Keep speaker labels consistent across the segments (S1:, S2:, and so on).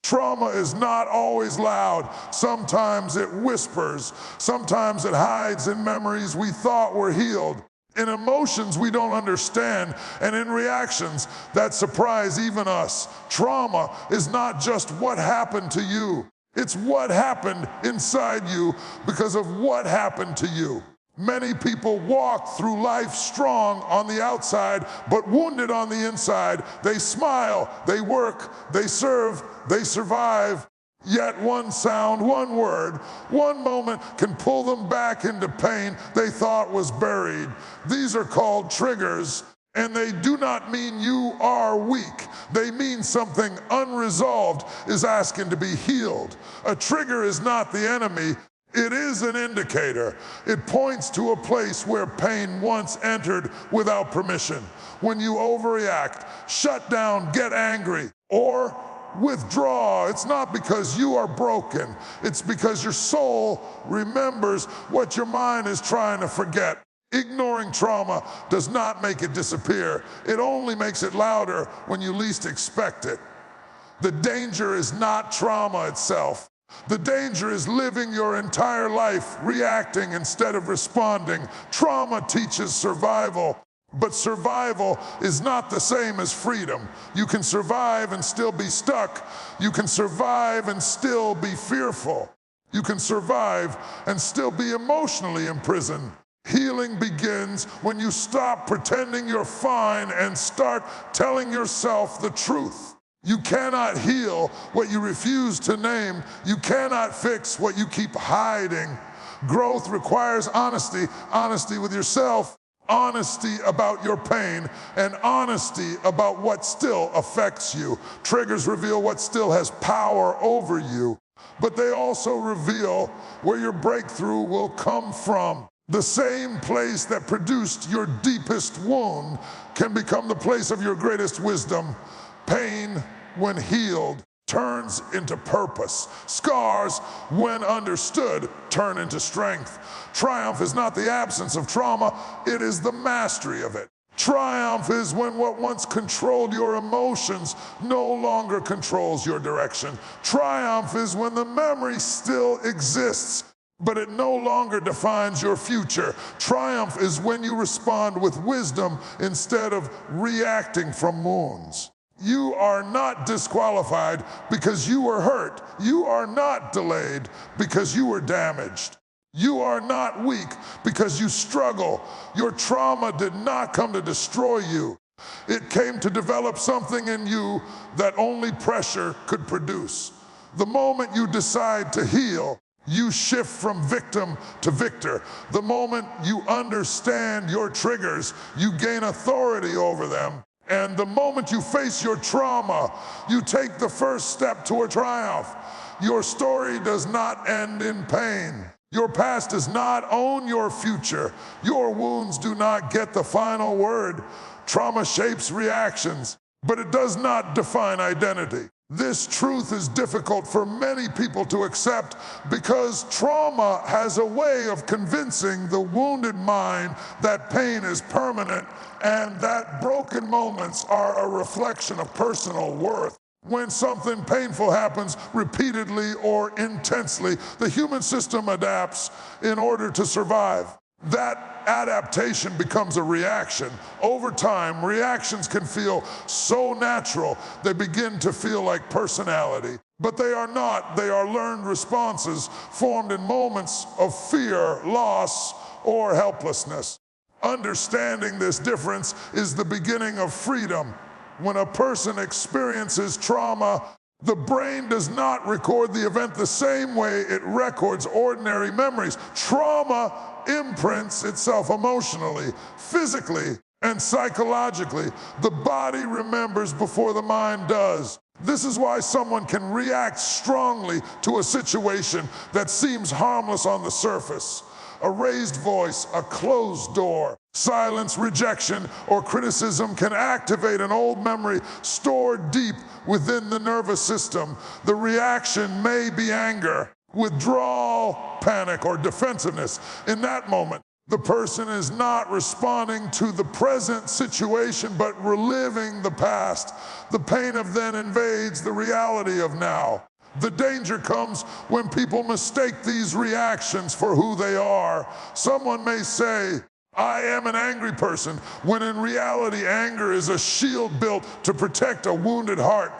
S1: Trauma is not always loud. Sometimes it whispers. Sometimes it hides in memories we thought were healed, in emotions we don't understand, and in reactions that surprise even us. Trauma is not just what happened to you. It's what happened inside you because of what happened to you. Many people walk through life strong on the outside, but wounded on the inside. They smile, they work, they serve, they survive. Yet one sound, one word, one moment can pull them back into pain they thought was buried. These are called triggers, and they do not mean you are weak. They mean something unresolved is asking to be healed. A trigger is not the enemy. It is an indicator. It points to a place where pain once entered without permission. When you overreact, shut down, get angry, or withdraw, it's not because you are broken. It's because your soul remembers what your mind is trying to forget. Ignoring trauma does not make it disappear. It only makes it louder when you least expect it. The danger is not trauma itself. The danger is living your entire life reacting instead of responding. Trauma teaches survival, but survival is not the same as freedom. You can survive and still be stuck. You can survive and still be fearful. You can survive and still be emotionally imprisoned. Healing begins when you stop pretending you're fine and start telling yourself the truth. You cannot heal what you refuse to name. You cannot fix what you keep hiding. Growth requires honesty, honesty with yourself, honesty about your pain, and honesty about what still affects you. Triggers reveal what still has power over you, but they also reveal where your breakthrough will come from. The same place that produced your deepest wound can become the place of your greatest wisdom. Pain, when healed, turns into purpose. Scars, when understood, turn into strength. Triumph is not the absence of trauma, it is the mastery of it. Triumph is when what once controlled your emotions no longer controls your direction. Triumph is when the memory still exists, but it no longer defines your future. Triumph is when you respond with wisdom instead of reacting from wounds. You are not disqualified because you were hurt. You are not delayed because you were damaged. You are not weak because you struggle. Your trauma did not come to destroy you. It came to develop something in you that only pressure could produce. The moment you decide to heal, you shift from victim to victor. The moment you understand your triggers, you gain authority over them. And the moment you face your trauma, you take the first step toward triumph. Your story does not end in pain. Your past does not own your future. Your wounds do not get the final word. Trauma shapes reactions, but it does not define identity. This truth is difficult for many people to accept because trauma has a way of convincing the wounded mind that pain is permanent and that broken moments are a reflection of personal worth. When something painful happens repeatedly or intensely, the human system adapts in order to survive. That adaptation becomes a reaction. Over time, reactions can feel so natural, they begin to feel like personality. But they are not. They are learned responses formed in moments of fear, loss, or helplessness. Understanding this difference is the beginning of freedom. When a person experiences trauma, the brain does not record the event the same way it records ordinary memories. Trauma imprints itself emotionally, physically, and psychologically. The body remembers before the mind does. This is why someone can react strongly to a situation that seems harmless on the surface. A raised voice, a closed door, silence, rejection, or criticism can activate an old memory stored deep within the nervous system. The reaction may be anger, withdrawal, panic, or defensiveness. In that moment, The person is not responding to the present situation, but reliving the past. The pain of then invades the reality of now. The danger comes when people mistake these reactions for who they are. Someone may say, "I am an angry person," when in reality, anger is a shield built to protect a wounded heart.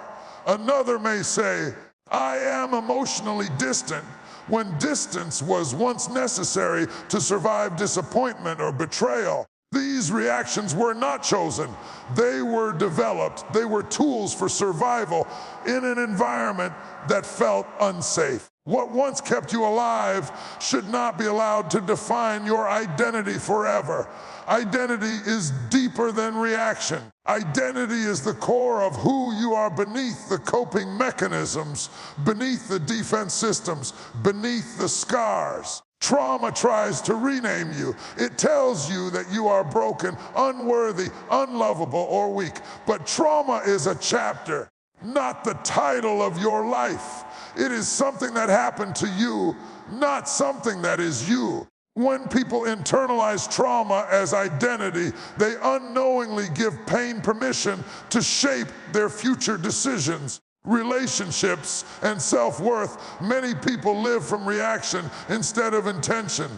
S1: Another may say, "I am emotionally distant," when distance was once necessary to survive disappointment or betrayal. These reactions were not chosen. They were developed. They were tools for survival in an environment that felt unsafe. What once kept you alive should not be allowed to define your identity forever. Identity is deeper than reaction. Identity is the core of who you are beneath the coping mechanisms, beneath the defense systems, beneath the scars. Trauma tries to rename you. It tells you that you are broken, unworthy, unlovable, or weak. But trauma is a chapter, not the title of your life. It is something that happened to you, not something that is you. When people internalize trauma as identity, they unknowingly give pain permission to shape their future decisions, relationships, and self-worth. Many people live from reaction instead of intention.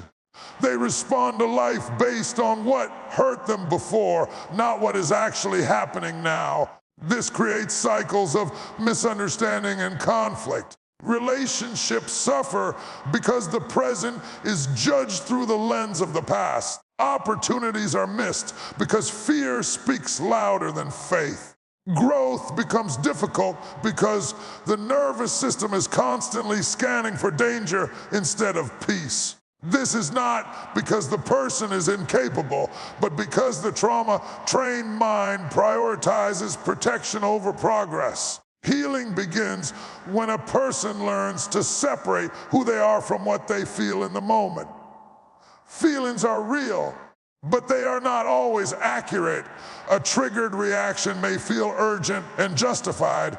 S1: They respond to life based on what hurt them before, not what is actually happening now. This creates cycles of misunderstanding and conflict. Relationships suffer because the present is judged through the lens of the past. Opportunities are missed because fear speaks louder than faith. Growth becomes difficult because the nervous system is constantly scanning for danger instead of peace. This is not because the person is incapable, but because the trauma-trained mind prioritizes protection over progress. Healing begins when a person learns to separate who they are from what they feel in the moment. Feelings are real, but they are not always accurate. A triggered reaction may feel urgent and justified,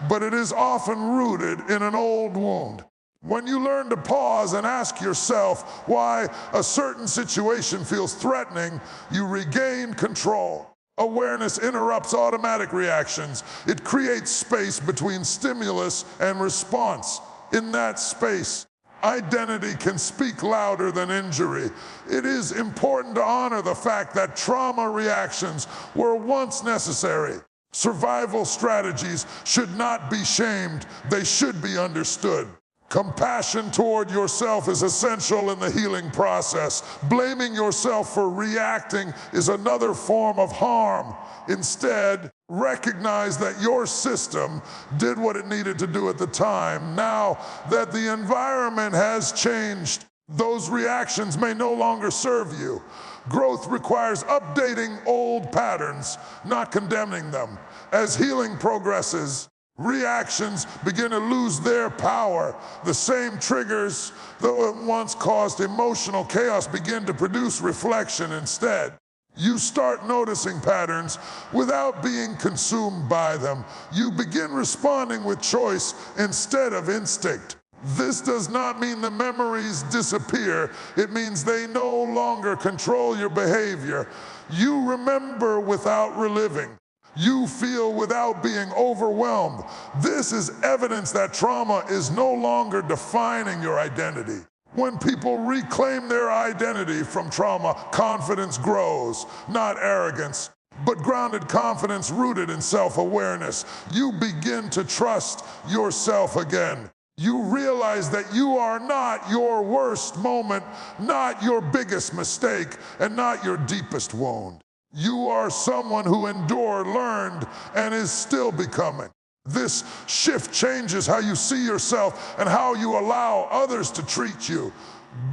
S1: but it is often rooted in an old wound. When you learn to pause and ask yourself why a certain situation feels threatening, you regain control. Awareness interrupts automatic reactions. It creates space between stimulus and response. In that space, identity can speak louder than injury. It is important to honor the fact that trauma reactions were once necessary. Survival strategies should not be shamed. They should be understood. Compassion toward yourself is essential in the healing process. Blaming yourself for reacting is another form of harm. Instead, recognize that your system did what it needed to do at the time. Now that the environment has changed, those reactions may no longer serve you. Growth requires updating old patterns, not condemning them. As healing progresses, reactions begin to lose their power. The same triggers that once caused emotional chaos begin to produce reflection instead. You start noticing patterns without being consumed by them. You begin responding with choice instead of instinct. This does not mean the memories disappear. It means they no longer control your behavior. You remember without reliving. You feel without being overwhelmed. This is evidence that trauma is no longer defining your identity. When people reclaim their identity from trauma, confidence grows, not arrogance, but grounded confidence rooted in self-awareness. You begin to trust yourself again. You realize that you are not your worst moment, not your biggest mistake, and not your deepest wound. You are someone who endured, learned, and is still becoming. This shift changes how you see yourself and how you allow others to treat you.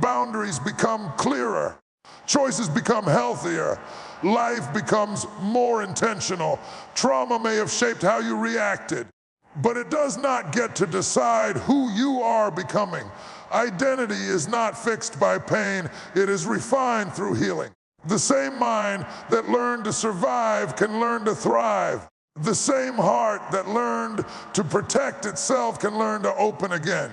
S1: Boundaries become clearer. Choices become healthier. Life becomes more intentional. Trauma may have shaped how you reacted, but it does not get to decide who you are becoming. Identity is not fixed by pain. It is refined through healing. The same mind that learned to survive can learn to thrive. The same heart that learned to protect itself can learn to open again.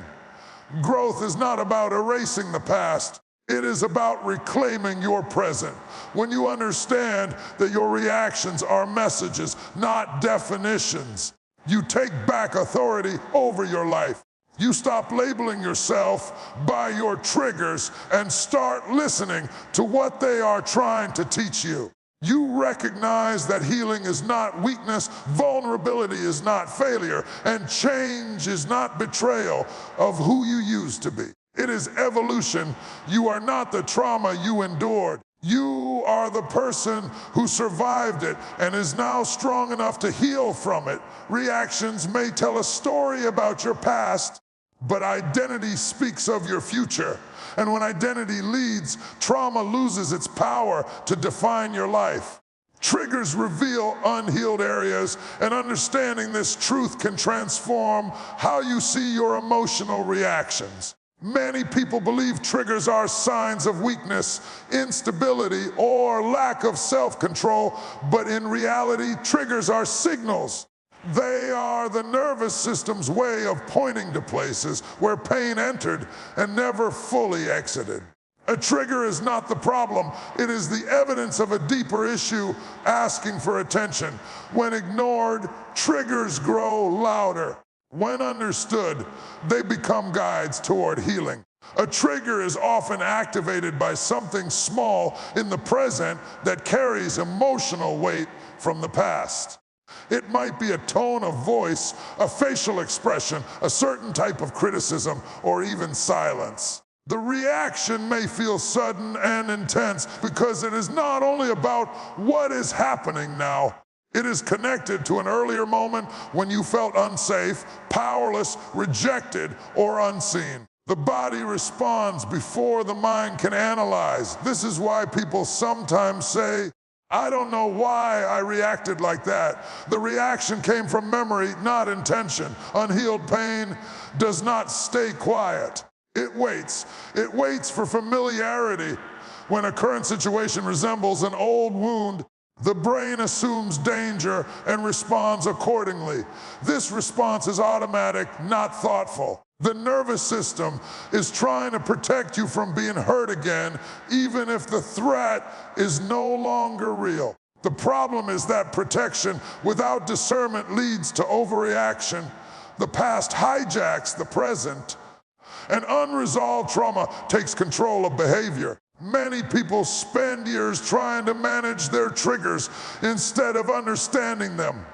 S1: Growth is not about erasing the past. It is about reclaiming your present. When you understand that your reactions are messages, not definitions, you take back authority over your life. You stop labeling yourself by your triggers and start listening to what they are trying to teach you. You recognize that healing is not weakness, vulnerability is not failure, and change is not betrayal of who you used to be. It is evolution. You are not the trauma you endured. You are the person who survived it and is now strong enough to heal from it. Reactions may tell a story about your past, but identity speaks of your future. And when identity leads, trauma loses its power to define your life. Triggers reveal unhealed areas, and understanding this truth can transform how you see your emotional reactions. Many people believe triggers are signs of weakness, instability, or lack of self-control, but in reality, triggers are signals. They are the nervous system's way of pointing to places where pain entered and never fully exited. A trigger is not the problem. It is the evidence of a deeper issue asking for attention. When ignored, triggers grow louder. When understood, they become guides toward healing. A trigger is often activated by something small in the present that carries emotional weight from the past. It might be a tone of voice, a facial expression, a certain type of criticism, or even silence. The reaction may feel sudden and intense because it is not only about what is happening now. It is connected to an earlier moment when you felt unsafe, powerless, rejected, or unseen. The body responds before the mind can analyze. This is why people sometimes say, "I don't know why I reacted like that." The reaction came from memory, not intention. Unhealed pain does not stay quiet. It waits. It waits for familiarity. When a current situation resembles an old wound, the brain assumes danger and responds accordingly. This response is automatic, not thoughtful. The nervous system is trying to protect you from being hurt again, even if the threat is no longer real. The problem is that protection without discernment leads to overreaction. The past hijacks the present, and unresolved trauma takes control of behavior. Many people spend years trying to manage their triggers instead of understanding them.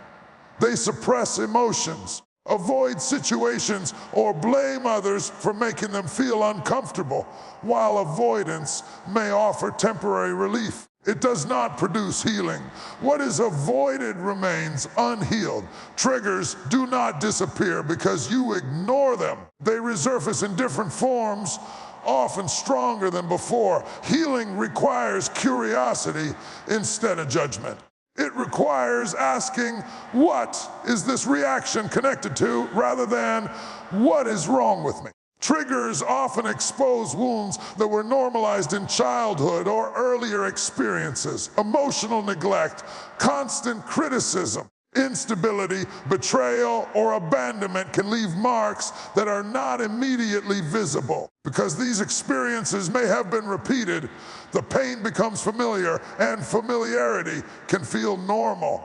S1: They suppress emotions, avoid situations, or blame others for making them feel uncomfortable. While avoidance may offer temporary relief, it does not produce healing. What is avoided remains unhealed. Triggers do not disappear because you ignore them. They resurface in different forms, often stronger than before. Healing requires curiosity instead of judgment. It requires asking, what is this reaction connected to, rather than what is wrong with me? Triggers often expose wounds that were normalized in childhood or earlier experiences. Emotional neglect, constant criticism, instability, betrayal, or abandonment can leave marks that are not immediately visible. Because these experiences may have been repeated, the pain becomes familiar, and familiarity can feel normal.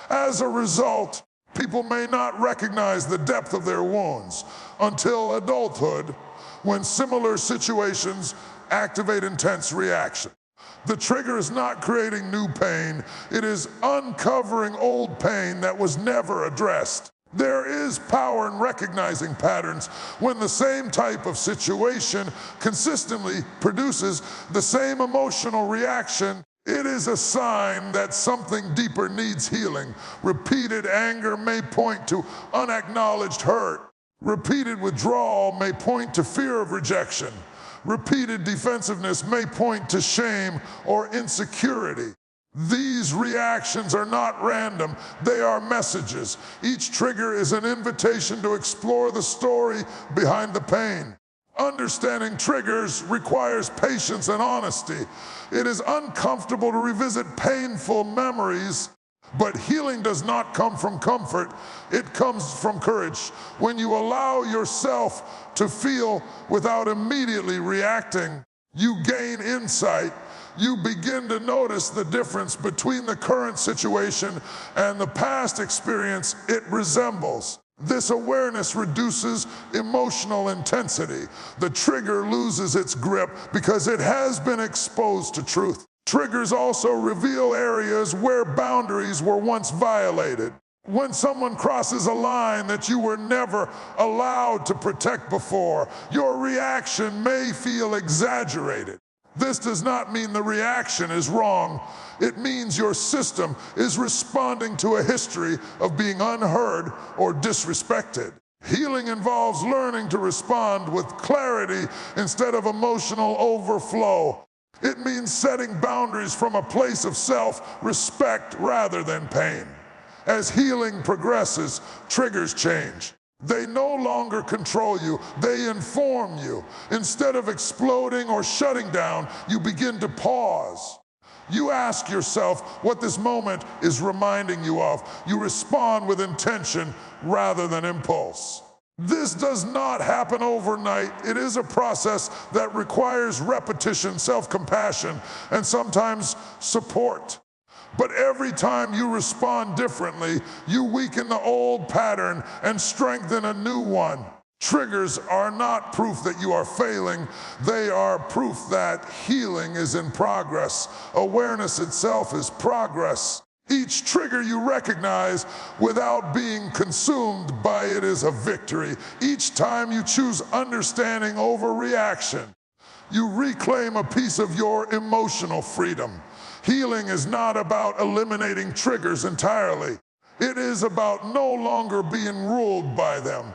S1: As a result, people may not recognize the depth of their wounds until adulthood, when similar situations activate intense reaction. The trigger is not creating new pain, it is uncovering old pain that was never addressed. There is power in recognizing patterns. When the same type of situation consistently produces the same emotional reaction, it is a sign that something deeper needs healing. Repeated anger may point to unacknowledged hurt. Repeated withdrawal may point to fear of rejection. Repeated defensiveness may point to shame or insecurity. These reactions are not random, they are messages. Each trigger is an invitation to explore the story behind the pain. Understanding triggers requires patience and honesty. It is uncomfortable to revisit painful memories, but healing does not come from comfort, it comes from courage. When you allow yourself to feel without immediately reacting, You gain insight. You begin to notice the difference between the current situation and the past experience it resembles. This awareness reduces emotional intensity. The trigger loses its grip because it has been exposed to truth. Triggers also reveal areas where boundaries were once violated. When someone crosses a line that you were never allowed to protect before, your reaction may feel exaggerated. This does not mean the reaction is wrong. It means your system is responding to a history of being unheard or disrespected. Healing involves learning to respond with clarity instead of emotional overflow. It means setting boundaries from a place of self-respect rather than pain. As healing progresses, triggers change. They no longer control you, they inform you. Instead of exploding or shutting down, you begin to pause. You ask yourself what this moment is reminding you of. You respond with intention rather than impulse. This does not happen overnight. It is a process that requires repetition, self-compassion, and sometimes support. But every time you respond differently, you weaken the old pattern and strengthen a new one. Triggers are not proof that you are failing. They are proof that healing is in progress. Awareness itself is progress. Each trigger you recognize without being consumed by it is a victory. Each time you choose understanding over reaction, you reclaim a piece of your emotional freedom. Healing is not about eliminating triggers entirely. It is about no longer being ruled by them.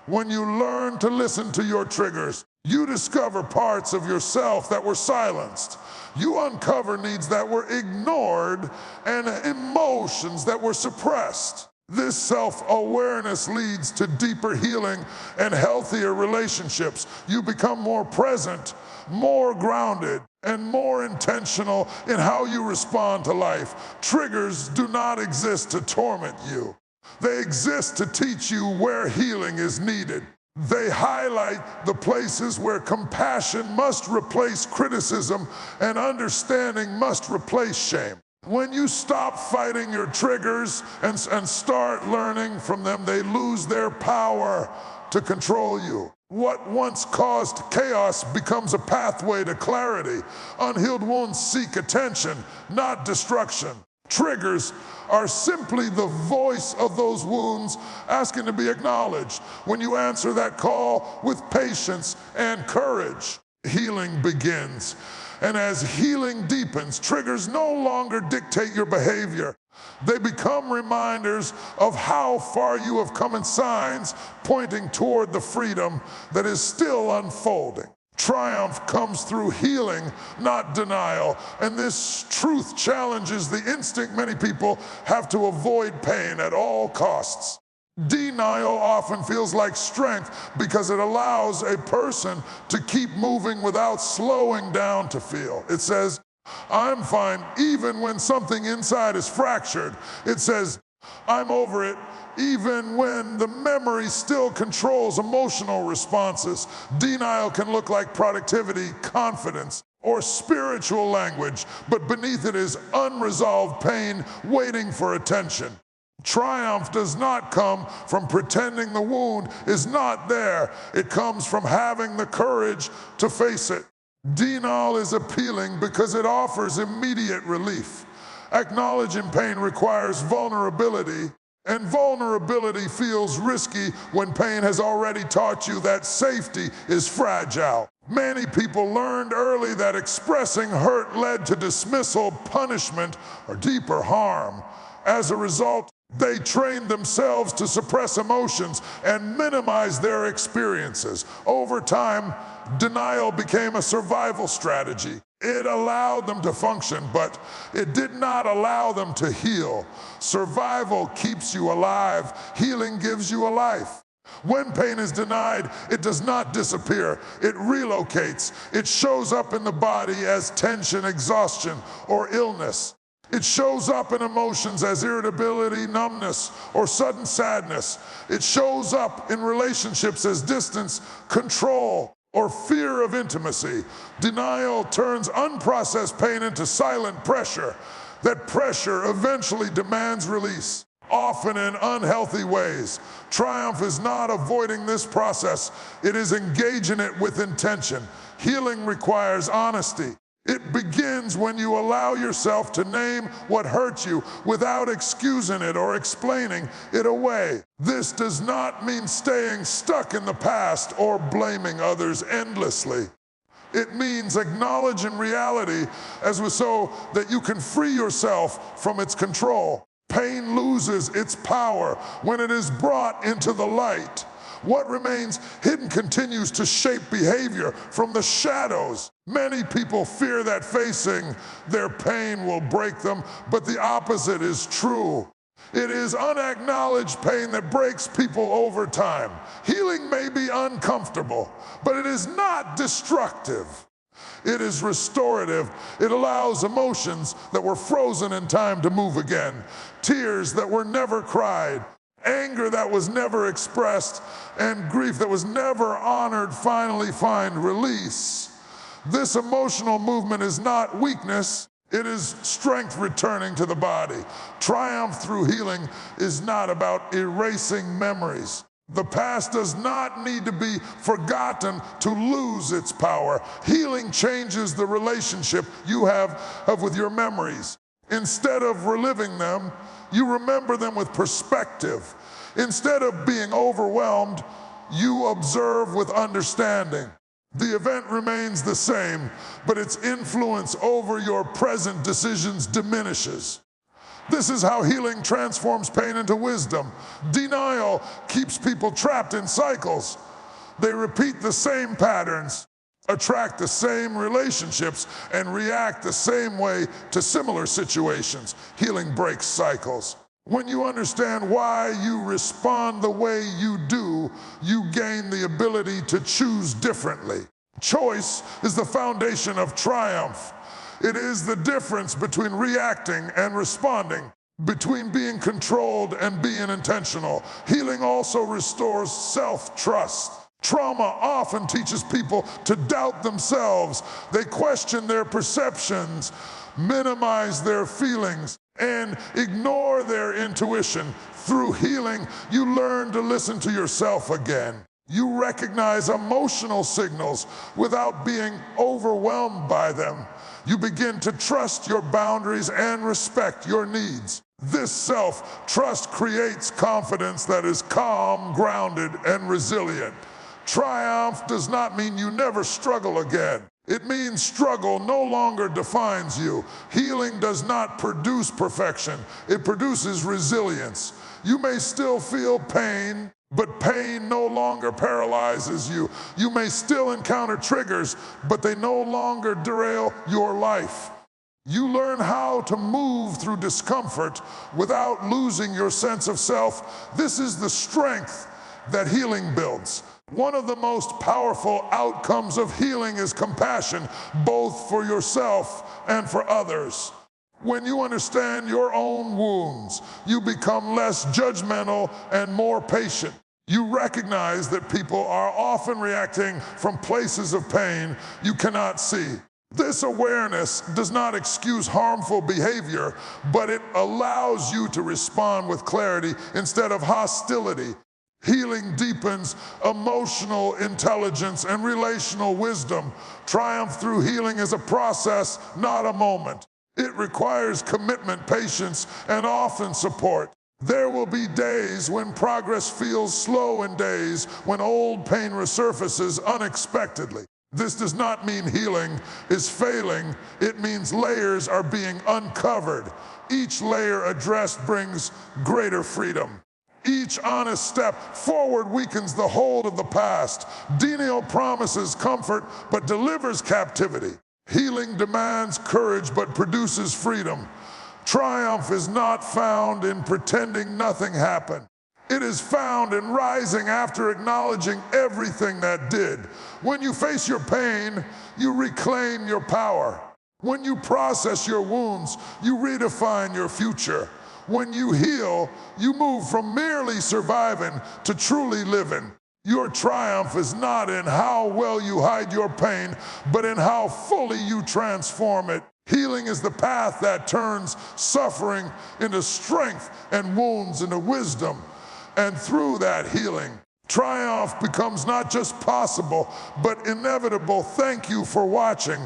S1: When you learn to listen to your triggers, you discover parts of yourself that were silenced. You uncover needs that were ignored and emotions that were suppressed. This self-awareness leads to deeper healing and healthier relationships. You become more present, more grounded, and more intentional in how you respond to life. Triggers do not exist to torment you. They exist to teach you where healing is needed. They highlight the places where compassion must replace criticism and understanding must replace shame. When you stop fighting your triggers and start learning from them, they lose their power to control you. What once caused chaos becomes a pathway to clarity. Unhealed wounds seek attention, not destruction. Triggers are simply the voice of those wounds asking to be acknowledged. When you answer that call with patience and courage, healing begins. And as healing deepens, triggers no longer dictate your behavior. They become reminders of how far you have come and signs pointing toward the freedom that is still unfolding. Triumph comes through healing, not denial. And this truth challenges the instinct many people have to avoid pain at all costs. Denial often feels like strength because it allows a person to keep moving without slowing down to feel. It says, I'm fine even when something inside is fractured. It says, I'm over it even when the memory still controls emotional responses. Denial can look like productivity, confidence, or spiritual language, but beneath it is unresolved pain waiting for attention. Triumph does not come from pretending the wound is not there. It comes from having the courage to face it. Denial is appealing because it offers immediate relief. Acknowledging pain requires vulnerability, and vulnerability feels risky when pain has already taught you that safety is fragile. Many people learned early that expressing hurt led to dismissal, punishment, or deeper harm. As a result, they trained themselves to suppress emotions and minimize their experiences. Over time, denial became a survival strategy. It allowed them to function, but it did not allow them to heal. Survival keeps you alive. Healing gives you a life. When pain is denied, it does not disappear. It relocates. It shows up in the body as tension, exhaustion, or illness. It shows up in emotions as irritability, numbness, or sudden sadness. It shows up in relationships as distance, control, or fear of intimacy. Denial turns unprocessed pain into silent pressure. That pressure eventually demands release, often in unhealthy ways. Triumph is not avoiding this process. It is engaging it with intention. Healing requires honesty. It begins when you allow yourself to name what hurt you without excusing it or explaining it away. This does not mean staying stuck in the past or blaming others endlessly. It means acknowledging reality so that you can free yourself from its control. Pain loses its power when it is brought into the light. What remains hidden continues to shape behavior from the shadows. Many people fear that facing their pain will break them, but the opposite is true. It is unacknowledged pain that breaks people over time. Healing may be uncomfortable, but it is not destructive. It is restorative. It allows emotions that were frozen in time to move again. Tears that were never cried. Anger that was never expressed, and grief that was never honored finally find release. This emotional movement is not weakness, it is strength returning to the body. Triumph through healing is not about erasing memories. The past does not need to be forgotten to lose its power. Healing changes the relationship you have with your memories. Instead of reliving them, you remember them with perspective. Instead of being overwhelmed, you observe with understanding. The event remains the same, but its influence over your present decisions diminishes. This is how healing transforms pain into wisdom. Denial keeps people trapped in cycles. They repeat the same patterns, attract the same relationships, and react the same way to similar situations. Healing breaks cycles. When you understand why you respond the way you do, you gain the ability to choose differently. Choice is the foundation of triumph. It is the difference between reacting and responding, between being controlled and being intentional. Healing also restores self-trust. Trauma often teaches people to doubt themselves. They question their perceptions, minimize their feelings, and ignore their intuition. Through healing, you learn to listen to yourself again. You recognize emotional signals without being overwhelmed by them. You begin to trust your boundaries and respect your needs. This self-trust creates confidence that is calm, grounded, and resilient. Triumph does not mean you never struggle again. It means struggle no longer defines you. Healing does not produce perfection. It produces resilience. You may still feel pain, but pain no longer paralyzes you. You may still encounter triggers, but they no longer derail your life. You learn how to move through discomfort without losing your sense of self. This is the strength that healing builds. One of the most powerful outcomes of healing is compassion, both for yourself and for others. When you understand your own wounds, you become less judgmental and more patient. You recognize that people are often reacting from places of pain you cannot see. This awareness does not excuse harmful behavior, but it allows you to respond with clarity instead of hostility. Healing deepens emotional intelligence and relational wisdom. Triumph through healing is a process, not a moment. It requires commitment, patience, and often support. There will be days when progress feels slow and days when old pain resurfaces unexpectedly. This does not mean healing is failing. It means layers are being uncovered. Each layer addressed brings greater freedom. Each honest step forward weakens the hold of the past. Denial promises comfort but delivers captivity. Healing demands courage but produces freedom. Triumph is not found in pretending nothing happened. It is found in rising after acknowledging everything that did. When you face your pain, you reclaim your power. When you process your wounds, you redefine your future. When you heal, you move from merely surviving to truly living. Your triumph is not in how well you hide your pain, but in how fully you transform it. Healing is the path that turns suffering into strength and wounds into wisdom. And through that healing, triumph becomes not just possible, but inevitable. Thank you for watching.